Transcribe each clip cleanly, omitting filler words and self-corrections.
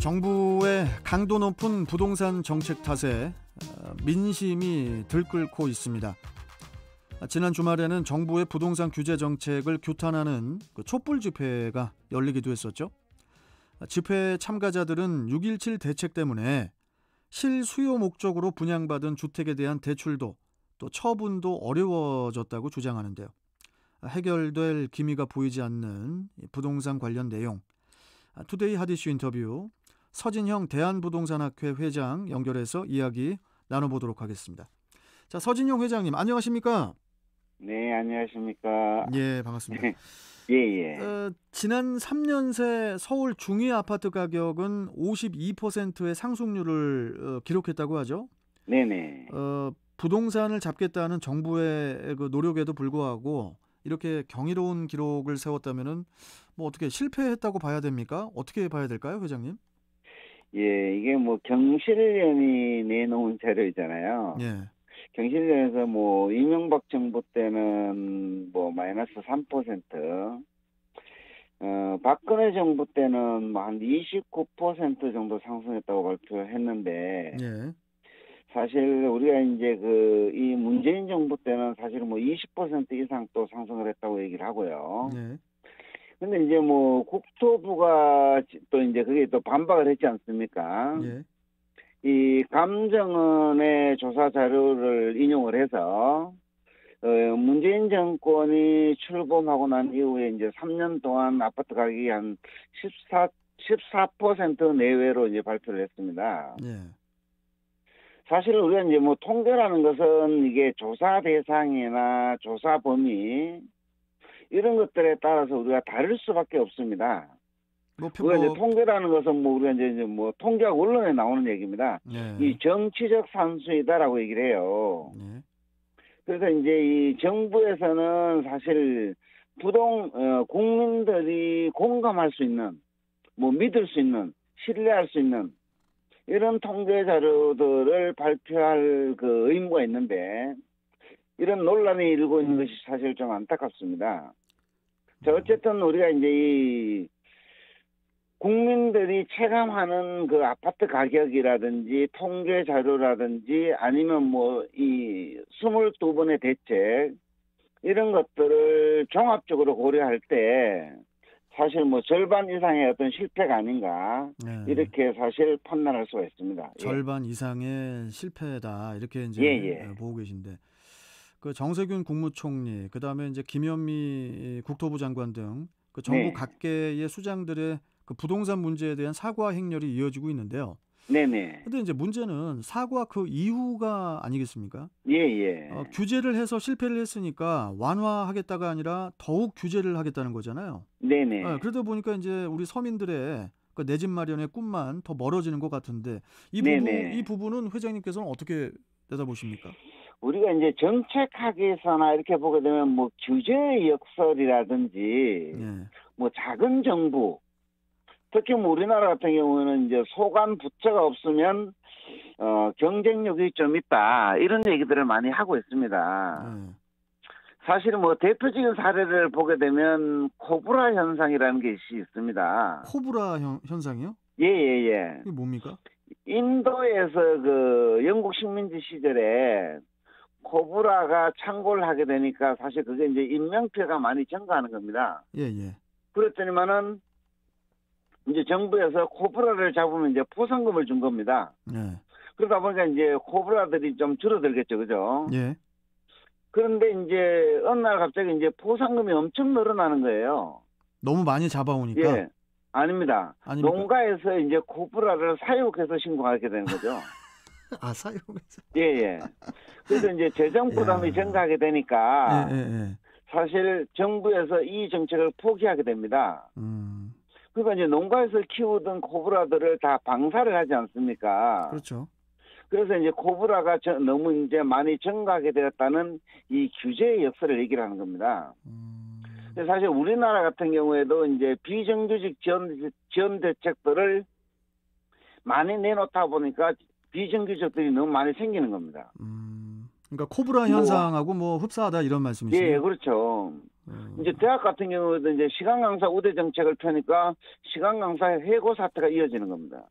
정부의 강도 높은 부동산 정책 탓에 민심이 들끓고 있습니다. 지난 주말에는 정부의 부동산 규제 정책을 규탄하는 촛불 집회가 열리기도 했었죠. 집회 참가자들은 6.17 대책 때문에 실수요 목적으로 분양받은 주택에 대한 대출도 또 처분도 어려워졌다고 주장하는데요. 해결될 기미가 보이지 않는 부동산 관련 내용, 투데이 핫이슈 인터뷰 서진형 대한부동산학회 회장 연결해서 이야기 나눠보도록 하겠습니다. 자, 서진형 회장님 안녕하십니까? 네, 안녕하십니까? 예, 반갑습니다. 예. 지난 3년 새 서울 중위 아파트 가격은 52%의 상승률을 기록했다고 하죠? 네네. 부동산을 잡겠다는 정부의 그 노력에도 불구하고 이렇게 경이로운 기록을 세웠다면은 뭐 어떻게 실패했다고 봐야 됩니까? 어떻게 봐야 될까요, 회장님? 예, 이게 뭐 경실련이 내놓은 자료이잖아요. 예. 경실련에서 뭐 이명박 정부 때는 뭐 마이너스 3%, 박근혜 정부 때는 뭐 한 29% 정도 상승했다고 발표했는데, 예. 사실 우리가 이제 이 문재인 정부 때는 사실 뭐 20% 이상 또 상승을 했다고 얘기를 하고요. 예. 근데 이제 뭐 국토부가 또 이제 그게 또 반박을 했지 않습니까? 예. 이 감정원의 조사 자료를 인용을 해서 문재인 정권이 출범하고 난 이후에 이제 3년 동안 아파트 가격이 한 14% 내외로 이제 발표를 했습니다. 예. 사실 우리가 이제 뭐 통계라는 것은 이게 조사 대상이나 조사 범위 이런 것들에 따라서 우리가 다를 수밖에 없습니다. 우리가 이제 통계라는 것은 뭐 우리가 이제 뭐 통계학 원론에 나오는 얘기입니다. 예. 이 정치적 산수이다라고 얘기를 해요. 예. 그래서 이제 이 정부에서는 사실 국민들이 공감할 수 있는, 뭐 믿을 수 있는, 신뢰할 수 있는 이런 통계 자료들을 발표할 그 의무가 있는데 이런 논란이 일고 있는 것이 사실 좀 안타깝습니다. 자, 어쨌든 우리가 이제 이 국민들이 체감하는 그 아파트 가격이라든지 통계 자료라든지 아니면 뭐 이 22번의 대책 이런 것들을 종합적으로 고려할 때 사실 뭐 절반 이상의 어떤 실패가 아닌가 이렇게 사실 판단할 수가 있습니다. 절반 이상의 실패다 이렇게 이제 보고 계신데 그 정세균 국무총리 그다음에 이제 김현미 국토부 장관 등 그 정부 각계의 수장들의 그 부동산 문제에 대한 사과 행렬이 이어지고 있는데요. 네네. 근데 이제 문제는 사과 그 이후가 아니겠습니까? 규제를 해서 실패를 했으니까 완화하겠다가 아니라 더욱 규제를 하겠다는 거잖아요. 네네. 그러다 보니까 이제 우리 서민들의 그 내 집 마련의 꿈만 더 멀어지는 것 같은데 이 부분은 회장님께서는 어떻게 내다보십니까? 우리가 이제 정책학에서나 이렇게 보게 되면 뭐 규제의 역설이라든지 뭐 작은 정부 특히 뭐 우리나라 같은 경우는 이제 소관 부처가 없으면 경쟁력이 좀 있다 이런 얘기들을 많이 하고 있습니다. 사실 뭐 대표적인 사례를 보게 되면 코브라 현상이라는 것이 있습니다. 코브라 현상이요? 예. 이게 뭡니까? 인도에서 그 영국 식민지 시절에 코브라가 창궐을 하게 되니까 사실 그게 이제 인명피해가 많이 증가하는 겁니다. 예. 그랬더니만은 이제 정부에서 코브라를 잡으면 이제 포상금을 준 겁니다. 그러다 보니까 이제 코브라들이 좀 줄어들겠죠, 그죠? 그런데 이제 어느 날 갑자기 이제 포상금이 엄청 늘어나는 거예요. 너무 많이 잡아오니까? 아닙니다. 농가에서 이제 코브라를 사육해서 신고하게 되는 거죠. 사육해서? 예. 그래서 이제 재정 부담이 증가하게 되니까 사실 정부에서 이 정책을 포기하게 됩니다. 그러니까 이제 농가에서 키우던 코브라들을 다 방사를 하지 않습니까? 그렇죠. 그래서 이제 코브라가 너무 이제 많이 증가하게 되었다는 이 규제의 역설을 얘기를 하는 겁니다. 사실 우리나라 같은 경우에도 이제 비정규직 지원 대책들을 많이 내놓다 보니까 비정규직들이 너무 많이 생기는 겁니다. 그러니까 코브라 현상하고 뭐 흡사하다 이런 말씀이시죠? 예, 그렇죠. 이제 대학 같은 경우에도 이제 시간 강사 우대 정책을 펴니까 시간 강사 해고 사태가 이어지는 겁니다.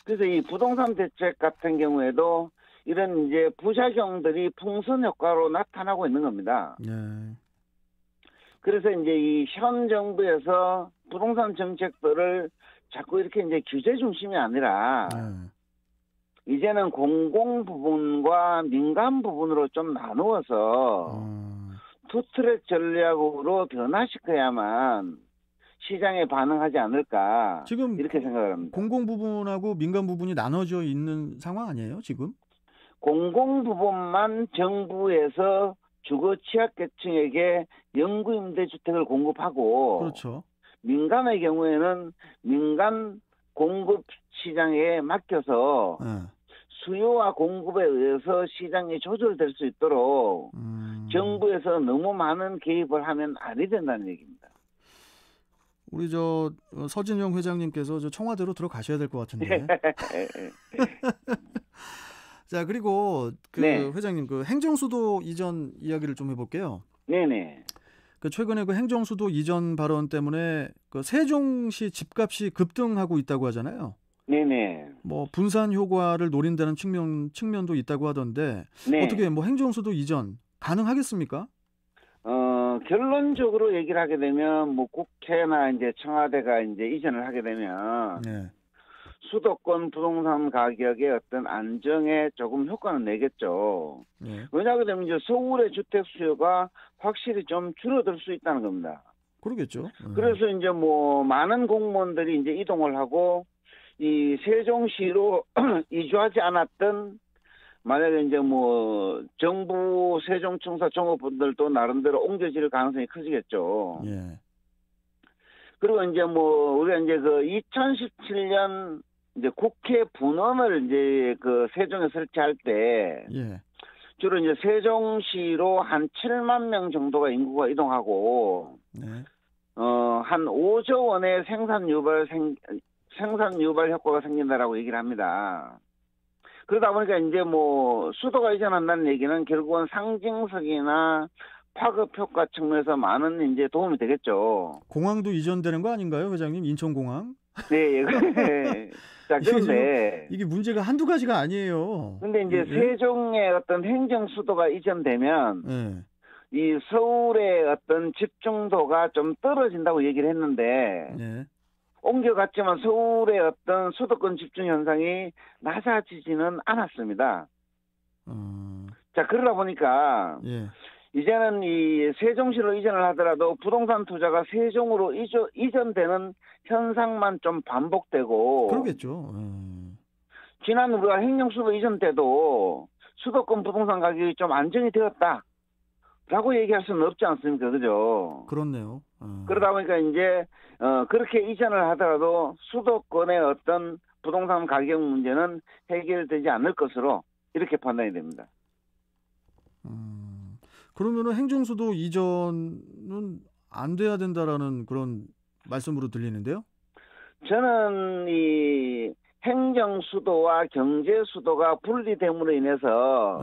그래서 이 부동산 대책 같은 경우에도 이런 이제 부작용들이 풍선 효과로 나타나고 있는 겁니다. 네. 그래서 이제 이 현 정부에서 부동산 정책들을 자꾸 이렇게 이제 규제 중심이 아니라 이제는 공공 부분과 민간 부분으로 좀 나누어서 투트랙 전략으로 변화시켜야만 시장에 반응하지 않을까 지금 이렇게 생각을 합니다. 공공 부분하고 민간 부분이 나눠져 있는 상황 아니에요, 지금? 공공 부분만 정부에서 주거 취약계층에게 영구임대주택을 공급하고 그렇죠. 민간의 경우에는 민간 공급 시장에 맡겨서 수요와 공급에 의해서 시장이 조절될 수 있도록 정부에서 너무 많은 개입을 하면 아니 된다는 얘기입니다. 우리 서진영 회장님께서 청와대로 들어가셔야 될 것 같은데. 자, 그리고 네. 회장님 행정수도 이전 이야기를 좀 해볼게요. 네네. 최근에 행정수도 이전 발언 때문에 세종시 집값이 급등하고 있다고 하잖아요. 네네. 뭐 분산 효과를 노린다는 측면도 있다고 하던데 네. 어떻게 행정수도 이전 가능하겠습니까? 결론적으로 얘기를 하게 되면 뭐 국회나 이제 청와대가 이제 이전을 하게 되면 수도권 부동산 가격의 어떤 안정에 조금 효과는 내겠죠. 왜냐하면 이제 서울의 주택 수요가 확실히 좀 줄어들 수 있다는 겁니다. 그러겠죠. 그래서 이제 뭐 많은 공무원들이 이제 이동을 하고 이 세종시로 이주하지 않았던 만약에 이제 뭐 정부 세종청사 종업원들도 나름대로 옮겨질 가능성이 커지겠죠. 그리고 이제 뭐 우리가 이제 2017년 이제 국회 분원을 이제 세종에 설치할 때 주로 이제 세종시로 한 7만 명 정도가 인구가 이동하고 한 5조 원의 생산 유발 효과가 생긴다라고 얘기를 합니다. 그러다 보니까 이제 뭐 수도가 이전한다는 얘기는 결국은 상징성이나 파급 효과 측면에서 많은 이제 도움이 되겠죠. 공항도 이전되는 거 아닌가요, 회장님? 인천공항? 네. 자, 그런데 이게 문제가 한두 가지가 아니에요. 근데 이제 세종의 어떤 행정 수도가 이전되면 이 서울의 어떤 집중도가 좀 떨어진다고 얘기를 했는데 옮겨갔지만 서울의 어떤 수도권 집중 현상이 낮아지지는 않았습니다. 자, 그러다 보니까 이제는 이 세종시로 이전을 하더라도 부동산 투자가 세종으로 이전되는 현상만 좀 반복되고 그러겠죠. 지난 우리가 행정수도 이전 때도 수도권 부동산 가격이 좀 안정이 되었다라고 얘기할 수는 없지 않습니까? 그죠? 그렇네요. 그러다 보니까 이제 그렇게 이전을 하더라도 수도권의 어떤 부동산 가격 문제는 해결되지 않을 것으로 이렇게 판단이 됩니다. 그러면은 행정수도 이전은 안 돼야 된다라는 그런 말씀으로 들리는데요? 저는 이 행정수도와 경제수도가 분리됨으로 인해서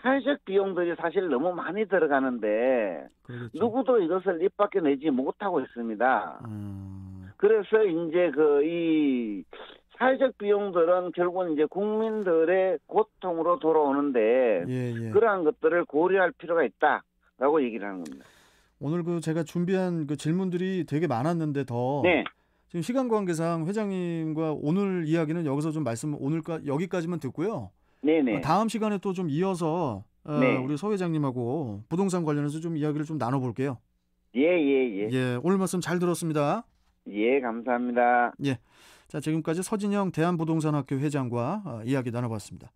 사회적 비용들이 사실 너무 많이 들어가는데 그렇겠죠. 누구도 이것을 입 밖에 내지 못하고 있습니다. 그래서 이제 이 사회적 비용들은 결국은 이제 국민들의 고통으로 돌아오는데 그러한 것들을 고려할 필요가 있다라고 얘기를 하는 겁니다. 오늘 제가 준비한 질문들이 되게 많았는데 지금 시간 관계상 회장님과 오늘 이야기는 여기서 좀 여기까지만 듣고요. 다음 시간에 또 좀 이어서 우리 서 회장님하고 부동산 관련해서 좀 이야기를 좀 나눠볼게요. 오늘 말씀 잘 들었습니다. 감사합니다. 자, 지금까지 서진영 대한부동산학교 회장과 이야기 나눠봤습니다.